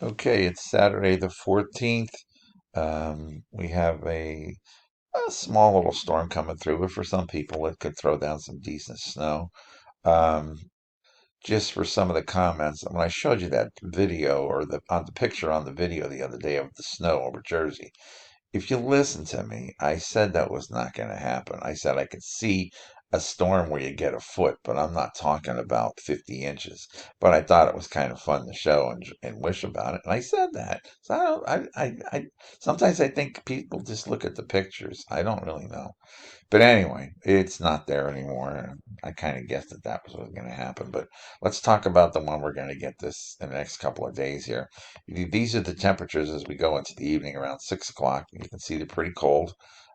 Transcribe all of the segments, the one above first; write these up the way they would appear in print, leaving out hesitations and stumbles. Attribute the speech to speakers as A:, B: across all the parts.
A: Okay, it's Saturday the 14th. We have a small little storm coming through, but for some people, it could throw down some decent snow. Um, just for some of the comments, when I showed you that video or the picture on the video the other day of the snow over Jersey, if you listen to me, I said that was not going to happen. I said I could see a storm where you get a foot, but I'm not talking about 50 inches. But I thought it was kind of fun to show and wish about it. And I said that. So sometimes I think people just look at the pictures. I don't really know. But anyway, it's not there anymore. I kind of guessed that that was what was going to happen. But let's talk about the one we're going to get this in the next couple of days here. These are the temperatures as we go into the evening around 6 o'clock. You can see they're pretty cold.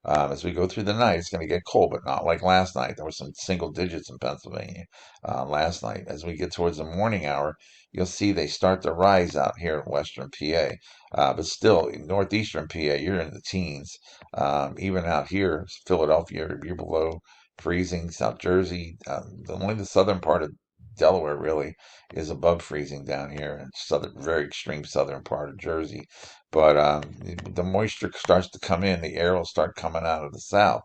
A: As we go through the night, it's going to get cold, but not like last night. There were some single digits in Pennsylvania last night. As we get towards the morning hour, you'll see they start to rise out here in western PA. But still, in northeastern PA, you're in the teens. Even out here, Philadelphia, you're below freezing. South Jersey, only the southern part of Delaware really is above freezing down here, and southern, very extreme southern part of Jersey. But the moisture starts to come in, the air will start coming out of the south.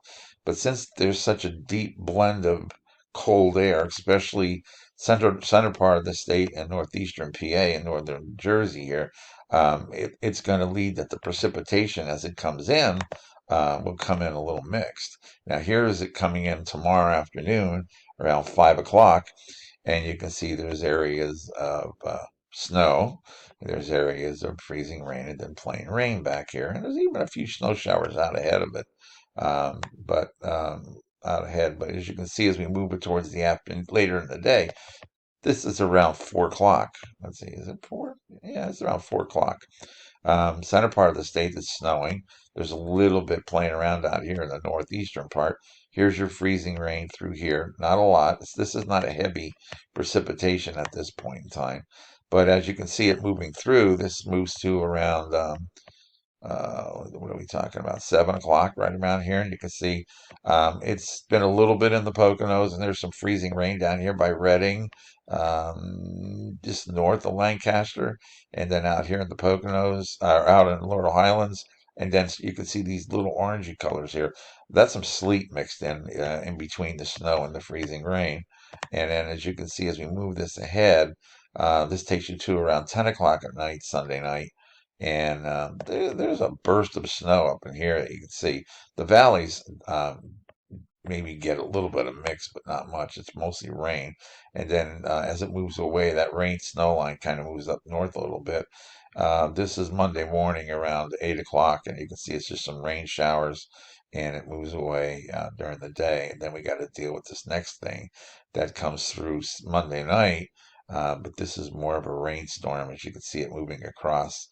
A: But since there's such a deep blend of cold air, especially center part of the state and northeastern PA and northern Jersey here, it's going to lead that the precipitation as it comes in will come in a little mixed. Now, here is it coming in tomorrow afternoon around 5 o'clock, and you can see there's areas of snow, there's areas of freezing rain, and then plain rain back here. And there's even a few snow showers out ahead of it. Out ahead. But as you can see, as we move it towards the afternoon, later in the day, this is around 4 o'clock. Let's see, is it four? Yeah, it's around 4 o'clock. Center part of the state is snowing. There's a little bit playing around out here in the northeastern part. Here's your freezing rain through here. Not a lot. This is not a heavy precipitation at this point in time. But as you can see it moving through, this moves to around what are we talking about? 7 o'clock, right around here, and you can see it's been a little bit in the Poconos, and there's some freezing rain down here by Reading, just north of Lancaster, and then out here in the Poconos, out in Laurel Highlands, and then you can see these little orangey colors here. That's some sleet mixed in between the snow and the freezing rain, and then as you can see as we move this ahead, this takes you to around 10 o'clock at night, Sunday night and there's a burst of snow up in here that you can see. The valleys maybe get a little bit of mix, but not much. It's mostly rain. And then as it moves away, that rain snow line kind of moves up north a little bit. This is Monday morning around 8 o'clock, and you can see it's just some rain showers, and it moves away during the day. And then we got to deal with this next thing that comes through Monday night. But this is more of a rainstorm, as you can see it moving across.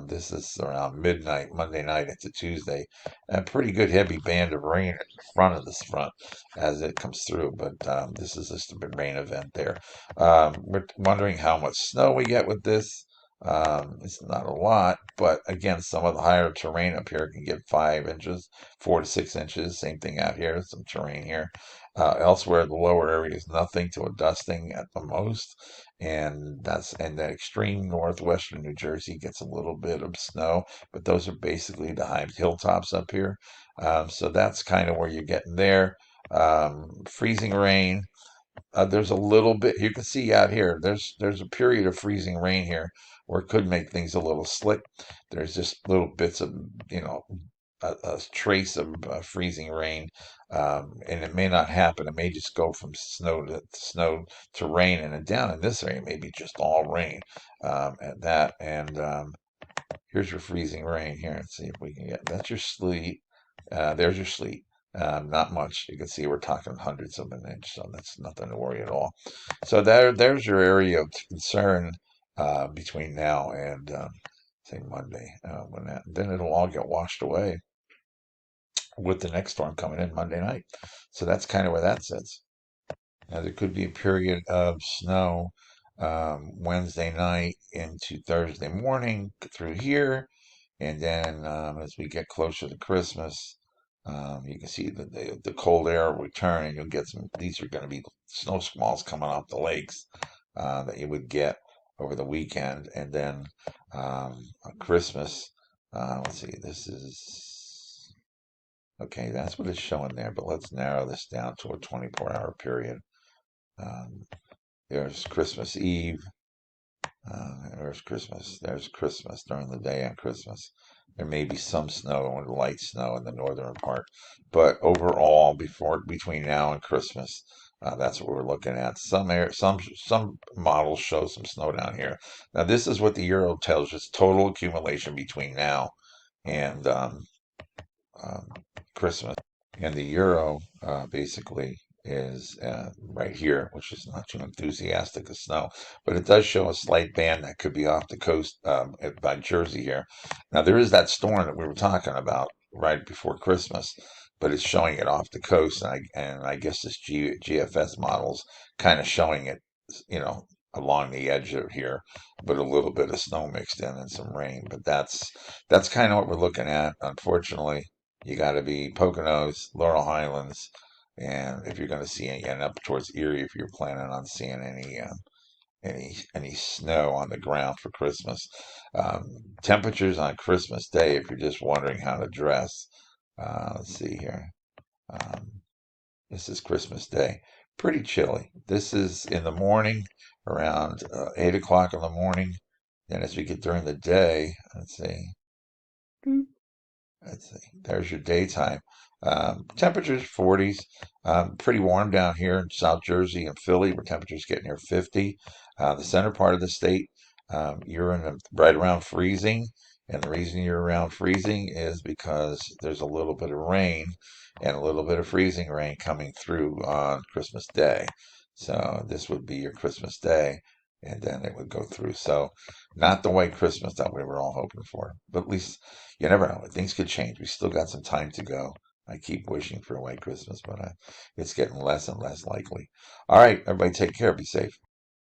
A: This is around midnight, Monday night into Tuesday. A pretty good heavy band of rain in front of this front as it comes through, but this is just a big rain event there. We're wondering how much snow we get with this. It's not a lot, but again, some of the higher terrain up here can get 5 inches, 4 to 6 inches. Same thing out here, some terrain here. Elsewhere, the lower area is nothing to a dusting at the most, and the extreme northwestern New Jersey gets a little bit of snow, but those are basically the high hilltops up here. So that's kind of where you're getting there. Freezing rain. There's a little bit you can see out here. There's a period of freezing rain here where it could make things a little slick. There's just little bits of a trace of freezing rain, and it may not happen. It may just go from snow to rain, and then down in this area, maybe just all rain at that. And here's your freezing rain here. Let's see if we can get that's your sleet. There's your sleet. Not much. You can see we're talking hundreds of an inch, so that's nothing to worry at all. So there's your area of concern between now and say Monday. Then it'll all get washed away with the next storm coming in Monday night. So that's kind of where that sits. Now, there could be a period of snow Wednesday night into Thursday morning through here. And then as we get closer to Christmas, you can see the cold air return, and you'll get some. These are going to be snow squalls coming off the lakes that you would get over the weekend. And then On Christmas. Let's see, this is okay. That's what it's showing there, but let's narrow this down to a 24-hour period. Um, there's Christmas Eve. There's Christmas. There's Christmas during the day on Christmas. There may be some snow or light snow in the northern part, but overall, between now and Christmas, that's what we're looking at. Some models show some snow down here. Now, this is what the Euro tells us: total accumulation between now and um, Christmas. And the euro basically is right here, which is not too enthusiastic of snow, but it does show a slight band that could be off the coast by Jersey here. Now, there is that storm that we were talking about right before Christmas, but it's showing it off the coast, and I guess this GFS model's kind of showing it, you know, along the edge of here, but a little bit of snow mixed in and some rain. But that's kind of what we're looking at. Unfortunately, you got to be Poconos, Laurel Highlands, and if you're going to see any, and up towards Erie, if you're planning on seeing any snow on the ground for Christmas. Temperatures on Christmas Day, if you're just wondering how to dress. Let's see here. Um, this is Christmas Day. Pretty chilly. This is in the morning, around 8 o'clock in the morning. Then as we get during the day, let's see. Let's see. There's your daytime. Temperatures 40s. Pretty warm down here in South Jersey and Philly, where temperatures get near 50. The center part of the state, you're right around freezing. And the reason you're around freezing is because there's a little bit of rain and a little bit of freezing rain coming through on Christmas Day. So this would be your Christmas Day, and then it would go through. So not the white Christmas that we were all hoping for, but at least you never know. Things could change. We still got some time to go. I keep wishing for a white Christmas, but it's getting less and less likely. All right, everybody, take care. Be safe.